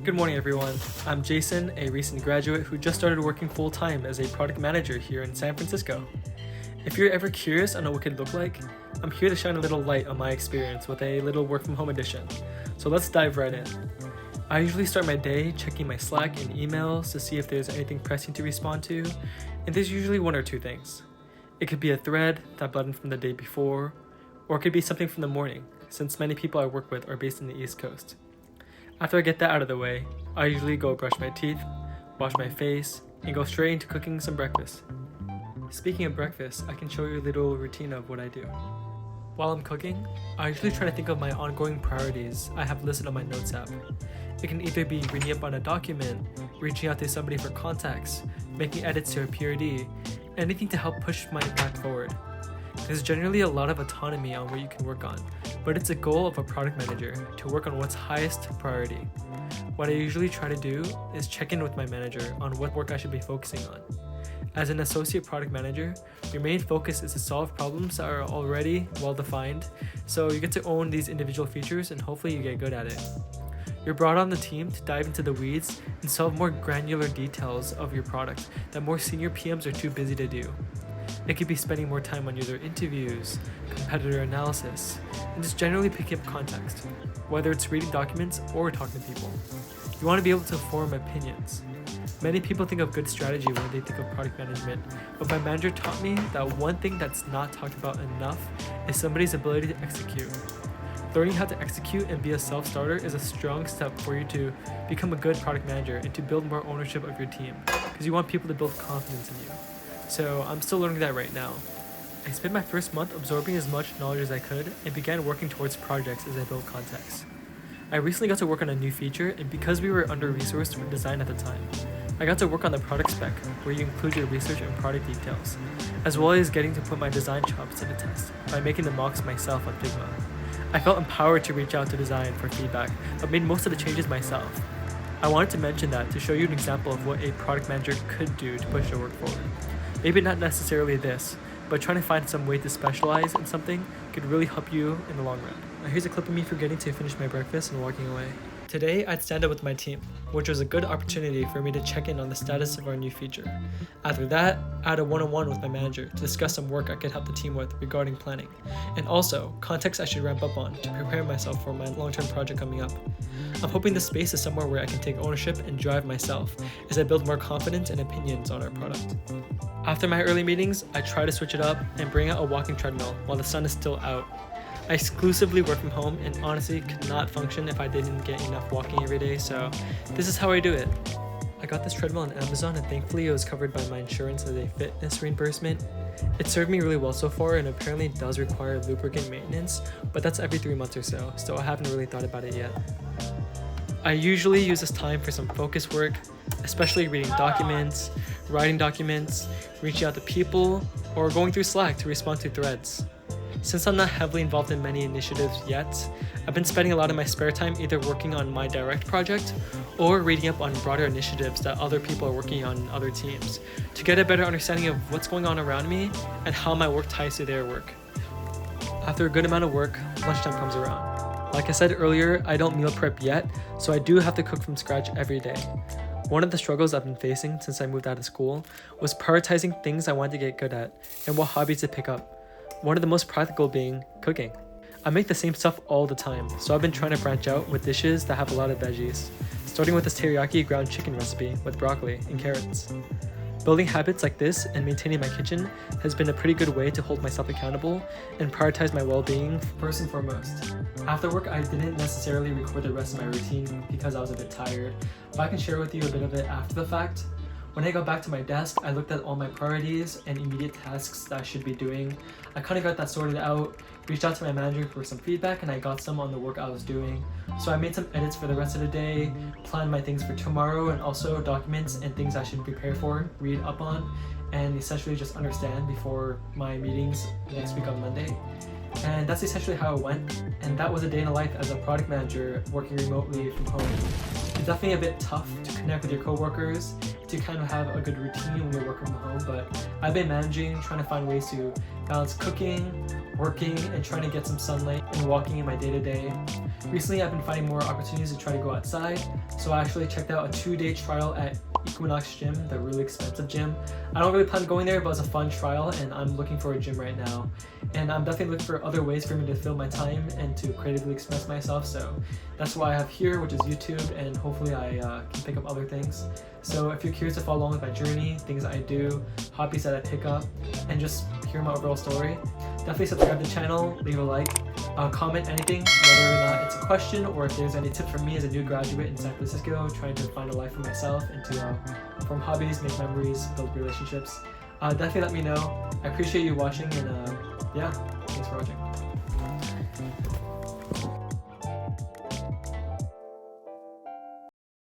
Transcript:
Good morning everyone, I'm Jason, a recent graduate who just started working full-time as a product manager here in San Francisco. If you're ever curious on what it could look like, I'm here to shine a little light on my experience with a little work from home edition. So let's dive right in. I usually start my day checking my Slack and emails to see if there's anything pressing to respond to, and there's usually one or two things. It could be a thread that bled in from the day before, or it could be something from the morning, since many people I work with are based in the East Coast. After I get that out of the way, I usually go brush my teeth, wash my face, and go straight into cooking some breakfast. Speaking of breakfast, I can show you a little routine of what I do. While I'm cooking, I usually try to think of my ongoing priorities I have listed on my notes app. It can either be reading up on a document, reaching out to somebody for contacts, making edits to a PRD, anything to help push my impact forward. There's generally a lot of autonomy on what you can work on, but it's a goal of a product manager to work on what's highest priority. What I usually try to do is check in with my manager on what work I should be focusing on. As an associate product manager, your main focus is to solve problems that are already well defined, so you get to own these individual features and hopefully you get good at it. You're brought on the team to dive into the weeds and solve more granular details of your product that more senior PMs are too busy to do. It could be spending more time on user interviews, competitor analysis, and just generally picking up context, whether it's reading documents or talking to people. You want to be able to form opinions. Many people think of good strategy when they think of product management, but my manager taught me that one thing that's not talked about enough is somebody's ability to execute. Learning how to execute and be a self-starter is a strong step for you to become a good product manager and to build more ownership of your team, because you want people to build confidence in you. So I'm still learning that right now. I spent my first month absorbing as much knowledge as I could and began working towards projects as I built context. I recently got to work on a new feature, and because we were under-resourced with design at the time, I got to work on the product spec, where you include your research and product details, as well as getting to put my design chops to the test by making the mocks myself on Figma. I felt empowered to reach out to design for feedback, but made most of the changes myself. I wanted to mention that to show you an example of what a product manager could do to push your work forward. Maybe not necessarily this, but trying to find some way to specialize in something could really help you in the long run. Now here's a clip of me forgetting to finish my breakfast and walking away. Today, I'd stand up with my team, which was a good opportunity for me to check in on the status of our new feature. After that, I had a one-on-one with my manager to discuss some work I could help the team with regarding planning, and also context I should ramp up on to prepare myself for my long-term project coming up. I'm hoping this space is somewhere where I can take ownership and drive myself as I build more confidence and opinions on our product. After my early meetings, I try to switch it up and bring out a walking treadmill while the sun is still out. I exclusively work from home and honestly could not function if I didn't get enough walking every day, so this is how I do it. I got this treadmill on Amazon and thankfully it was covered by my insurance as a fitness reimbursement. It served me really well so far and apparently does require lubricant maintenance, but that's every 3 months or so I haven't really thought about it yet. I usually use this time for some focus work, especially reading documents, writing documents, reaching out to people, or going through Slack to respond to threads. Since I'm not heavily involved in many initiatives yet, I've been spending a lot of my spare time either working on my direct project or reading up on broader initiatives that other people are working on in other teams to get a better understanding of what's going on around me and how my work ties to their work. After a good amount of work, lunchtime comes around. Like I said earlier, I don't meal prep yet, so I do have to cook from scratch every day. One of the struggles I've been facing since I moved out of school was prioritizing things I wanted to get good at and what hobbies to pick up. One of the most practical being cooking. I make the same stuff all the time, so I've been trying to branch out with dishes that have a lot of veggies, starting with this teriyaki ground chicken recipe with broccoli and carrots. Building habits like this and maintaining my kitchen has been a pretty good way to hold myself accountable and prioritize my well-being first and foremost. After work, I didn't necessarily record the rest of my routine because I was a bit tired, but I can share with you a bit of it after the fact. When I got back to my desk, I looked at all my priorities and immediate tasks that I should be doing. I kind of got that sorted out, reached out to my manager for some feedback, and I got some on the work I was doing. So I made some edits for the rest of the day, planned my things for tomorrow, and also documents and things I should prepare for, read up on, and essentially just understand before my meetings next week on Monday. And that's essentially how it went, and that was a day in the life as a product manager working remotely from home. It's definitely a bit tough to connect with your coworkers, to kind of have a good routine when you're working from home, but I've been managing, trying to find ways to balance cooking, working and trying to get some sunlight and walking in my day-to-day. Recently, I've been finding more opportunities to try to go outside, so I actually checked out a 2-day trial at Equinox Gym, the really expensive gym. I don't really plan on going there, but it's a fun trial and I'm looking for a gym right now. And I'm definitely looking for other ways for me to fill my time and to creatively express myself, so that's why I have here, which is YouTube, and hopefully I can pick up other things. So if you're curious to follow along with my journey, things that I do, hobbies that I pick up, and just hear my overall story, definitely subscribe to the channel, leave a like, comment anything, whether or not it's a question or if there's any tips for me as a new graduate in San Francisco trying to find a life for myself and to form hobbies, make memories, build relationships. Definitely let me know. I appreciate you watching, and yeah, thanks for watching.